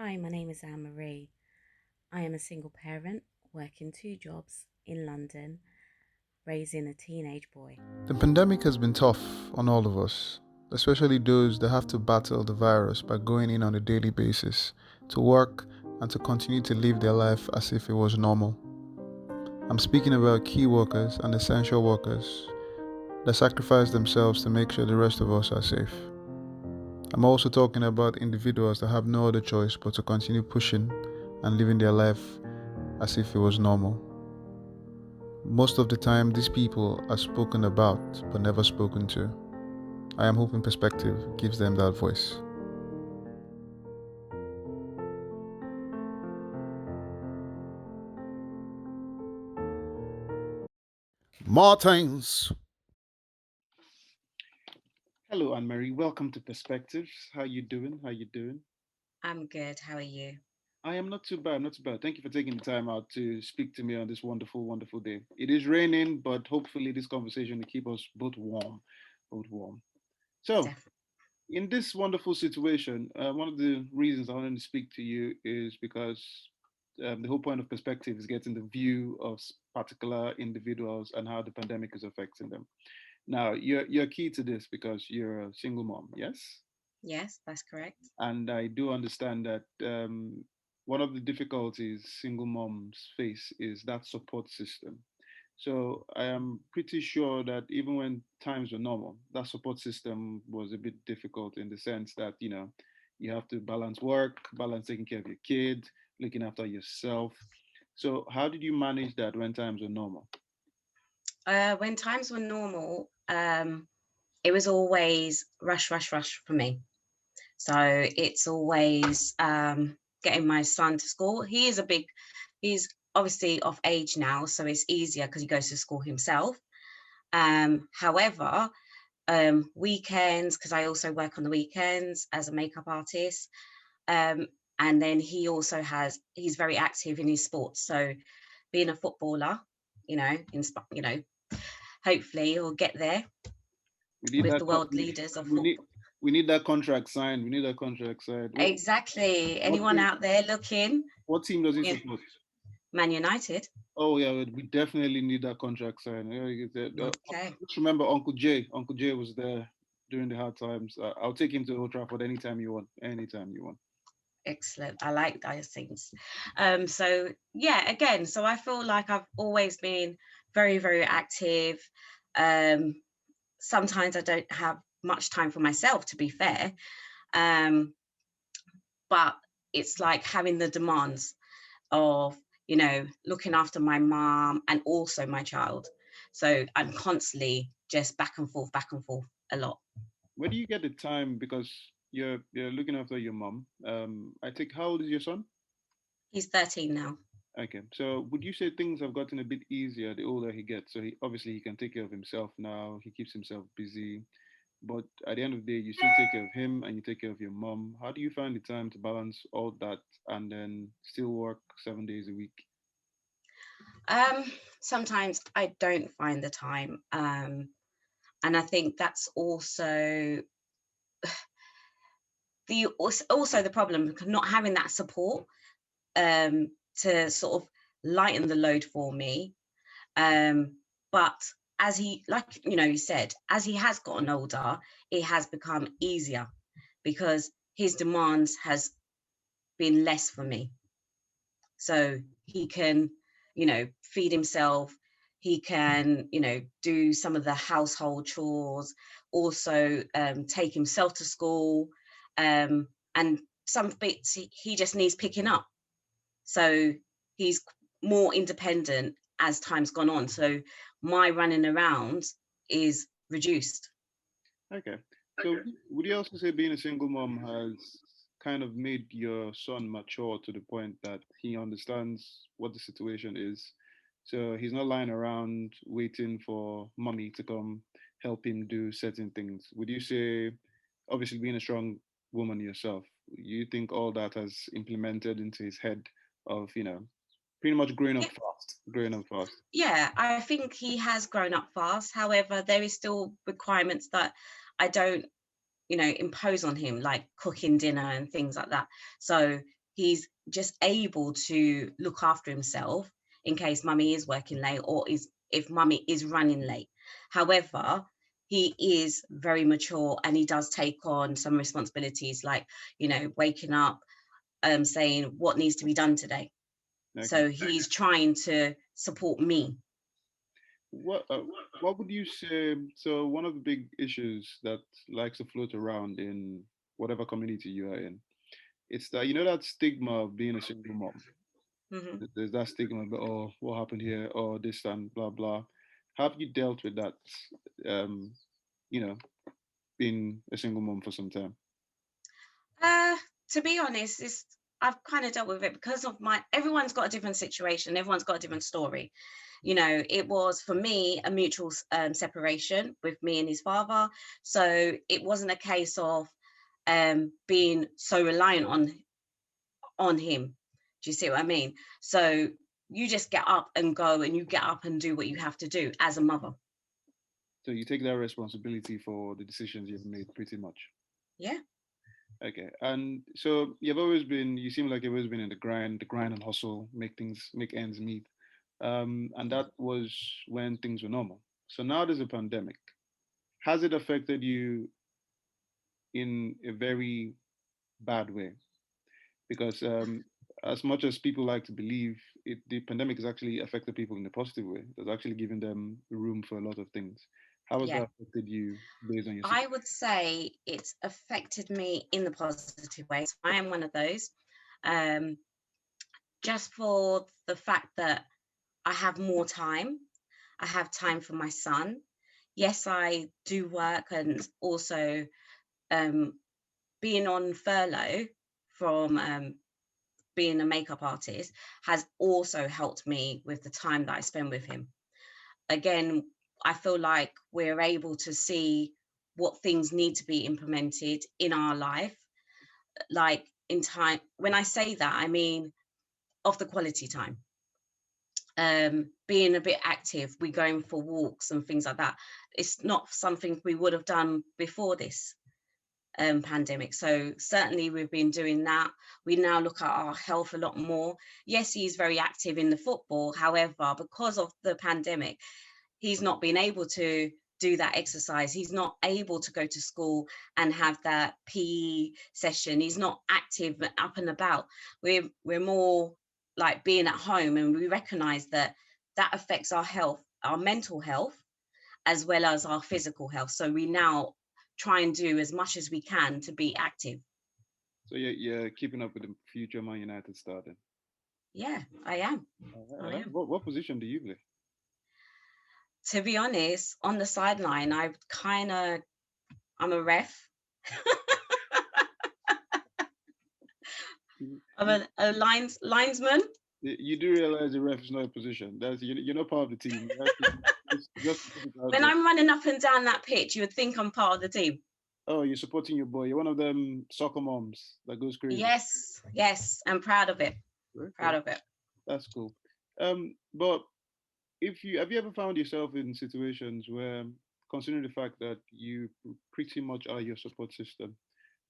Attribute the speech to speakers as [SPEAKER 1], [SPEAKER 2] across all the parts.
[SPEAKER 1] Hi, my name is Annmarie. I am a single parent working two jobs in London, raising a teenage boy.
[SPEAKER 2] The pandemic has been tough on all of us, especially those that have to battle the virus by going in on a daily basis to work and to continue to live their life as if it was normal. I'm speaking about key workers and essential workers that sacrifice themselves to make sure the rest of us are safe. I'm also talking about individuals that have no other choice but to continue pushing and living their life as if it was normal. Most of the time, these people are spoken about but never spoken to. I am hoping perspective gives them that voice. Martins. Hello, Anne-Marie. Welcome to Perspectives. How you doing? How you doing?
[SPEAKER 1] I'm good. How are you?
[SPEAKER 2] I am not too bad, not too bad. Thank you for taking the time out to speak to me on this wonderful, wonderful day. It is raining, but hopefully this conversation will keep us both warm, both warm. So,
[SPEAKER 1] Definitely.
[SPEAKER 2] in this wonderful situation, one of the reasons I wanted to speak to you is because the whole point of perspective is getting the view of particular individuals and how the pandemic is affecting them. Now, you're key to this because you're a single mom, yes?
[SPEAKER 1] Yes, that's correct.
[SPEAKER 2] And I do understand that one of the difficulties single moms face is that support system. So I am pretty sure that even when times were normal, that support system was a bit difficult in the sense that, you have to balance work, balance taking care of your kid, looking after yourself. So how did you manage that when times were normal?
[SPEAKER 1] When times were normal, it was always rush, rush, rush for me. So it's always getting my son to school. He's obviously of age now, so it's easier because he goes to school himself. However, weekends, because I also work on the weekends as a makeup artist. Um, and then he's very active in his sports. So being a footballer, hopefully he'll get there
[SPEAKER 2] We need
[SPEAKER 1] with
[SPEAKER 2] that.
[SPEAKER 1] the world leaders of
[SPEAKER 2] We need
[SPEAKER 1] football.
[SPEAKER 2] we need that contract signed. We need that contract signed.
[SPEAKER 1] Exactly.
[SPEAKER 2] What
[SPEAKER 1] Anyone
[SPEAKER 2] team?
[SPEAKER 1] out there looking?
[SPEAKER 2] What team does he
[SPEAKER 1] Yeah,
[SPEAKER 2] support?
[SPEAKER 1] Man United.
[SPEAKER 2] Oh yeah, we definitely need that contract signed. Yeah,
[SPEAKER 1] Okay.
[SPEAKER 2] just remember Uncle Jay. Uncle Jay was there during the hard times. I'll take him to Old Trafford anytime you want. Anytime you want.
[SPEAKER 1] Excellent. I like those things. So yeah, again, so I feel like I've always been very, very active. Um, Sometimes I don't have much time for myself, to be fair. Um, but it's like having the demands of, looking after my mom and also my child. So I'm constantly just back and forth a lot.
[SPEAKER 2] Where do you get the time? Because you're looking after your mom. I think, how old is your son?
[SPEAKER 1] He's 13 now.
[SPEAKER 2] Okay, so would you say things have gotten a bit easier the older he gets? So he obviously he can take care of himself now. He keeps himself busy. But at the end of the day, you still take care of him and you take care of your mom. How do you find the time to balance all that and then still work 7 days a week?
[SPEAKER 1] Um, Sometimes I don't find the time. And I think that's also the problem, not having that support to sort of lighten the load for me. But as he, like you said, as he has gotten older, it has become easier because his demands has been less for me. So he can, feed himself. He can, do some of the household chores, also take himself to school. And some bits he just needs picking up. So he's more independent as time's gone on. So my running around is reduced.
[SPEAKER 2] Okay. So would you also say being a single mom has kind of made your son mature to the point that he understands what the situation is? So he's not lying around waiting for mommy to come help him do certain things. Would you say, obviously being a strong woman yourself, you think all that has implemented into his head of, pretty much growing up
[SPEAKER 1] Yeah,
[SPEAKER 2] fast, growing up fast?
[SPEAKER 1] yeah, I think he has grown up fast. However, there is still requirements that I don't, impose on him, like cooking dinner and things like that. So he's just able to look after himself in case mummy is working late, or if mummy is running late. However, he is very mature and he does take on some responsibilities, like, waking up, saying what needs to be done today.
[SPEAKER 3] Okay.
[SPEAKER 1] So he's trying to support me.
[SPEAKER 3] What uh, what would you say? So one of the big issues that likes to float around in whatever community you are in, it's that that stigma of being a single mom.
[SPEAKER 1] Hmm.
[SPEAKER 3] There's that stigma about, oh, what happened here, or this and blah blah. Have you dealt with that? Um, you know, being a single mom for some time.
[SPEAKER 1] Uh, to be honest, I've kind of dealt with it because of everyone's got a different situation, everyone's got a different story. It was for me a mutual separation with me and his father. So it wasn't a case of being so reliant on him. Do you see what I mean? So you just get up and go, and you get up and do what you have to do as a mother.
[SPEAKER 3] So you take that responsibility for the decisions you've made, pretty much.
[SPEAKER 1] Yeah.
[SPEAKER 3] Okay, and so you seem like you've always been in the grind and hustle, make ends meet. And that was when things were normal. So now there's a pandemic. Has it affected you in a very bad way? Because as much as people like to believe, the pandemic has actually affected people in a positive way. It's actually given them room for a lot of things. How has
[SPEAKER 1] Yeah.
[SPEAKER 3] that affected you based on your
[SPEAKER 1] I
[SPEAKER 3] situation?
[SPEAKER 1] would say it's affected me in the positive way. So I am one of those. Um, just for the fact that I have more time. I have time for my son. Yes, I do work, and also um, being on furlough from being a makeup artist has also helped me with the time that I spend with him. Again, I feel like we're able to see what things need to be implemented in our life, like in time. When I say that, I mean of the quality time. Being a bit active, we going for walks and things like that. It's not something we would have done before this pandemic. So certainly we've been doing that. We now look at our health a lot more. Yes, he's very active in the football. However, because of the pandemic, he's not been able to do that exercise. He's not able to go to school and have that PE session. He's not active and up and about. We're more like being at home, and we recognize that that affects our health, our mental health, as well as our physical health. So we now try and do as much as we can to be active.
[SPEAKER 3] So you're keeping up with the future Man United starting.
[SPEAKER 1] Yeah, I am.
[SPEAKER 3] All right, all
[SPEAKER 1] I
[SPEAKER 3] right.
[SPEAKER 1] am.
[SPEAKER 3] What position do you play?
[SPEAKER 1] To be honest, on the sideline, I'm a ref.
[SPEAKER 3] You,
[SPEAKER 1] I'm
[SPEAKER 3] you,
[SPEAKER 1] a linesman.
[SPEAKER 3] you do realize the ref is not a position. You're not part of the team. You have to just put it out
[SPEAKER 1] When
[SPEAKER 3] there.
[SPEAKER 1] I'm running up and down that pitch, you would think I'm part of the team.
[SPEAKER 3] Oh, you're supporting your boy. You're one of them soccer moms that goes crazy.
[SPEAKER 1] Yes, yes, I'm proud of it. Proud
[SPEAKER 3] Okay,
[SPEAKER 1] of it.
[SPEAKER 3] that's cool. But if you have you ever found yourself in situations where, considering the fact that you pretty much are your support system,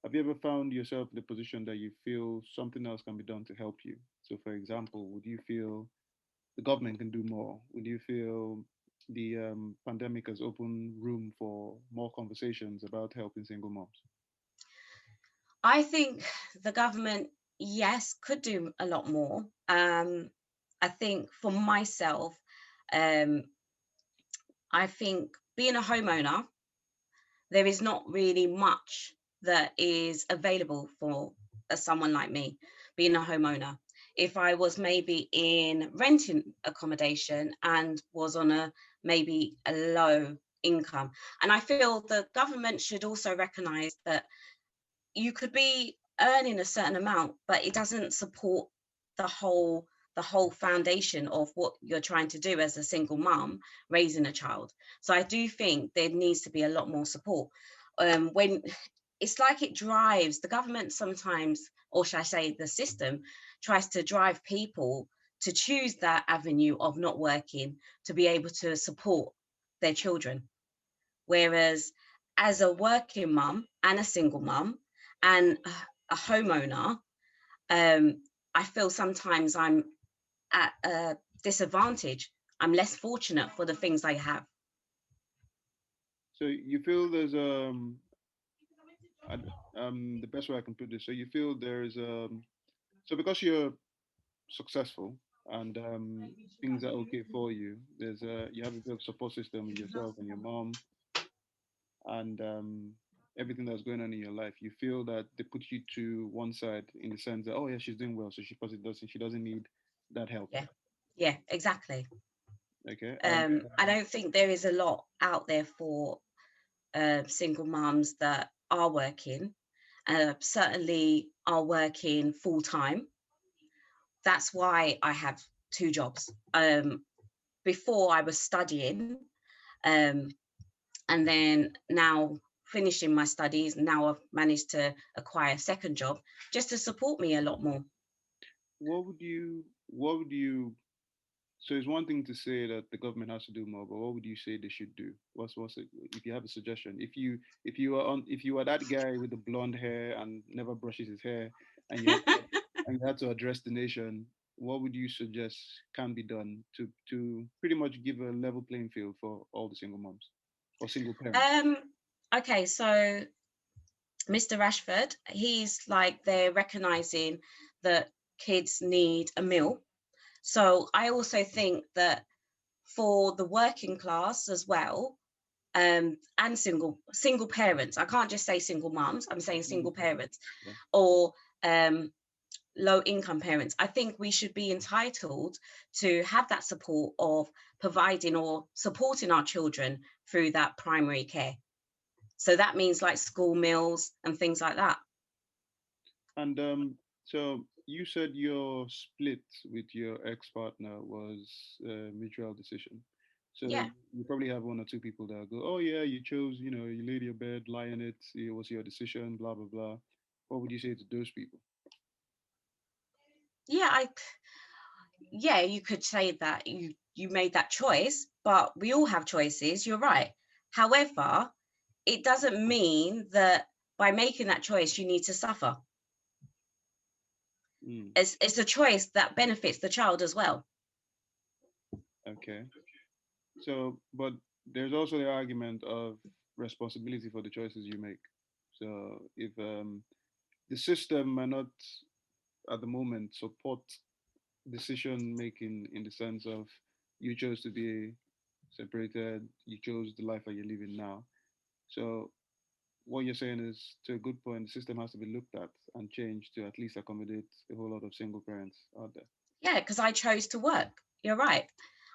[SPEAKER 3] have you ever found yourself in a position that you feel something else can be done to help you? So, for example, would you feel the government can do more? Would you feel the pandemic has opened room for more conversations about helping single moms?
[SPEAKER 1] I think the government, yes, could do a lot more. I think for myself, um, I think being a homeowner, there is not really much that is available for someone like me, being a homeowner. If I was maybe in renting accommodation and was on a maybe a low income, and I feel the government should also recognize that you could be earning a certain amount, but it doesn't support the whole the whole foundation of what you're trying to do as a single mom raising a child. So I do think there needs to be a lot more support. When it's like it drives the government sometimes, or should I say the system tries to drive people to choose that avenue of not working to be able to support their children. Whereas as a working mum and a single mum and a homeowner, I feel sometimes I'm at a disadvantage. I'm less fortunate for the things I have.
[SPEAKER 3] So you feel there's the best way I can put this. So you feel there's so because you're successful and things are okay for you. There's you have a bit of support system with yourself and your mom and everything that's going on in your life. You feel that they put you to one side in the sense that, oh yeah, she's doing well, so she doesn't need that help.
[SPEAKER 1] Yeah, yeah, exactly.
[SPEAKER 3] Okay, and
[SPEAKER 1] I don't think there is a lot out there for single moms that are working, certainly are working full time. That's why I have two jobs. Before I was studying, um, and then now finishing my studies. Now I've managed to acquire a second job just to support me a lot more.
[SPEAKER 3] what would you so it's one thing to say that the government has to do more, but what would you say they should do? What's it, if you have a suggestion? If you are that guy with the blonde hair and never brushes his hair, and you had to address the nation, what would you suggest can be done to pretty much give a level playing field for all the single moms or single parents?
[SPEAKER 1] um, okay, so Mr. Rashford, he's like they're recognizing that kids need a meal. So I also think that for the working class as well, and single parents, I can't just say single moms, I'm saying
[SPEAKER 3] Single
[SPEAKER 1] single
[SPEAKER 3] parents.
[SPEAKER 1] parents,
[SPEAKER 3] Yeah.
[SPEAKER 1] or low income parents. I think we should be entitled to have that support of providing or supporting our children through that primary care. So that means like school meals and things like that.
[SPEAKER 3] And so you said your split with your ex-partner was a mutual decision. So
[SPEAKER 1] Yeah.
[SPEAKER 3] you probably have one or two people that go, "Oh yeah, you chose, you laid your bed, lie in it. It was your decision, blah blah blah." What would you say to those people?
[SPEAKER 1] Yeah, yeah, you could say that you made that choice, but we all have choices, you're right. However, it doesn't mean that by making that choice you need to suffer.
[SPEAKER 3] Mm,
[SPEAKER 1] It's a choice that benefits the child as well.
[SPEAKER 3] okay. So, but there's also the argument of responsibility for the choices you make. So if the system might not at the moment support decision making in the sense of you chose to be separated, you chose the life that you're living now. So what you're saying is, to a good point, the system has to be looked at and changed to at least accommodate a whole lot of single parents out there.
[SPEAKER 1] Yeah, because I chose to work. You're right.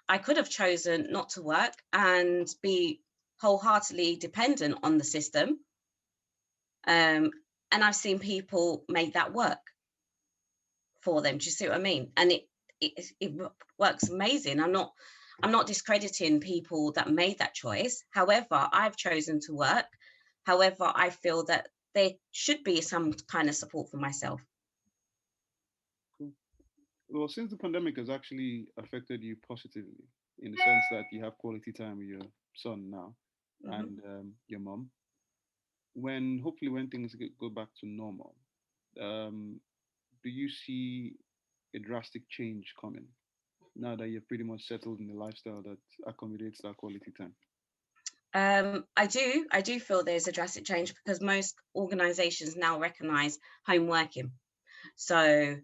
[SPEAKER 1] I could have chosen not to work and be wholeheartedly dependent on the system. Um, and I've seen people make that work for them. Do you see what I mean? And it works amazing. I'm not discrediting people that made that choice. However, I've chosen to work. However, I feel that there should be some kind of support for myself.
[SPEAKER 3] Cool. Well, since the pandemic has actually affected you positively in the sense that you have quality time with your son now
[SPEAKER 1] Mhm.
[SPEAKER 3] and your mom, when hopefully when things go back to normal, um, do you see a drastic change coming now that you're pretty much settled in a lifestyle that accommodates that quality time?
[SPEAKER 1] I do feel there's a drastic change because most organizations now recognize home working. So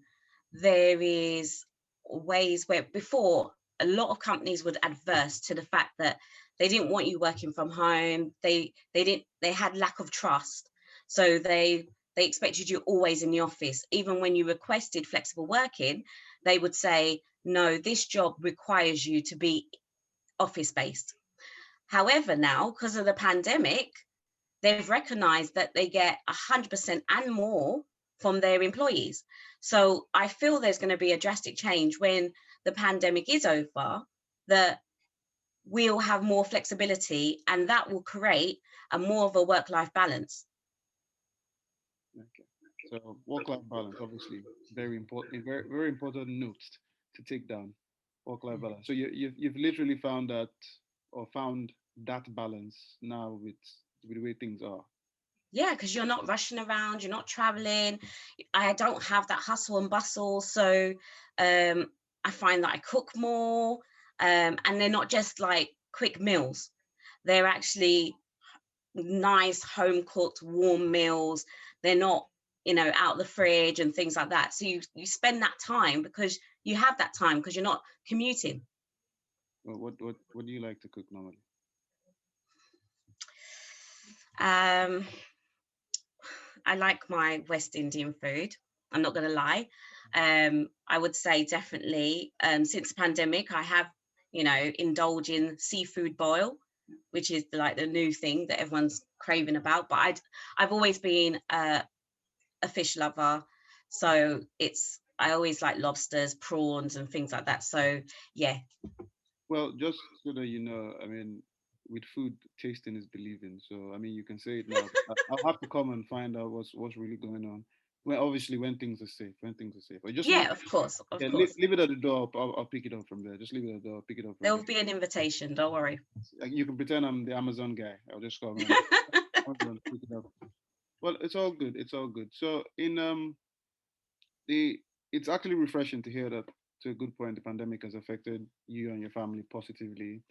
[SPEAKER 1] there is ways where before a lot of companies would adverse to the fact that they didn't want you working from home. They had lack of trust. So they expected you always in the office. Even when you requested flexible working, they would say, no, this job requires you to be office based. However, now, because of the pandemic, they've recognized that they get 100% and more from their employees. So I feel there's going to be a drastic change when the pandemic is over, that we'll have more flexibility and that will create a more of a work-life balance.
[SPEAKER 3] Okay. So work-life balance, obviously, very important, very very important notes to take down. Work-life balance. So you've literally found that, or found that balance now with the way things are.
[SPEAKER 1] Yeah, because you're not rushing around, you're not traveling. I don't have that hustle and bustle. So I find that I cook more. And they're not just like quick meals. They're actually nice home cooked warm meals. They're not, out the fridge and things like that. So you spend that time because you have that time because you're not commuting.
[SPEAKER 3] Well, what do you like to cook normally?
[SPEAKER 1] Um, I like my West Indian food. I'm not going to lie. I would say definitely since the pandemic, I have, indulged in seafood boil, which is like the new thing that everyone's craving about. But I've always been a fish lover, so I always like lobsters, prawns, and things like that. So yeah,
[SPEAKER 3] Well, just so that you know, I mean, with food, tasting is believing. So, I mean, you can say it now. I'll have to come and find out what's really going on. Well, obviously, when things are safe, But just
[SPEAKER 1] yeah, of course, of
[SPEAKER 3] yeah,
[SPEAKER 1] course.
[SPEAKER 3] leave it at the door. I'll pick it up from there. Just leave it at the door. I'll pick it up from
[SPEAKER 1] There
[SPEAKER 3] there.
[SPEAKER 1] will be an invitation. Don't worry.
[SPEAKER 3] Like, you can pretend I'm the Amazon guy. I'll just come and Amazon pick it up. Well, it's all good. It's all good. So the it's actually refreshing to hear that, to a good point, the pandemic has affected you and your family positively.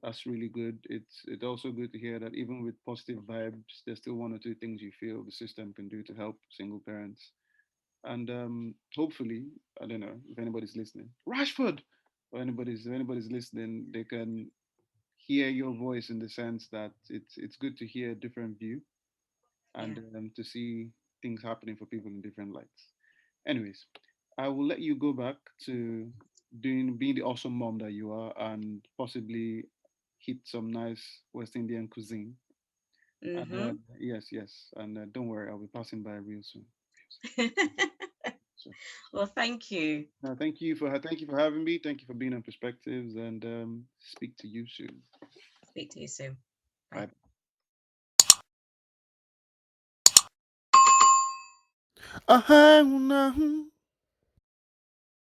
[SPEAKER 3] That's really good. It's also good to hear that even with positive vibes, there's still one or two things you feel the system can do to help single parents. And hopefully, I don't know if anybody's listening, Rashford, or if anybody's listening, they can hear your voice in the sense that it's good to hear a different view and
[SPEAKER 1] Yeah.
[SPEAKER 3] to see things happening for people in different lights. Anyways, I will let you go back to being the awesome mom that you are and possibly hit some nice West Indian cuisine. And
[SPEAKER 1] Mm-hmm.
[SPEAKER 3] yes, yes, and don't worry, I'll be passing by real soon. So,
[SPEAKER 1] Well, thank you.
[SPEAKER 3] thank you for having me. Thank you for being on Perspectives, and speak to you soon.
[SPEAKER 1] Speak to you soon. Bye.
[SPEAKER 3] Bye.
[SPEAKER 2] Ahang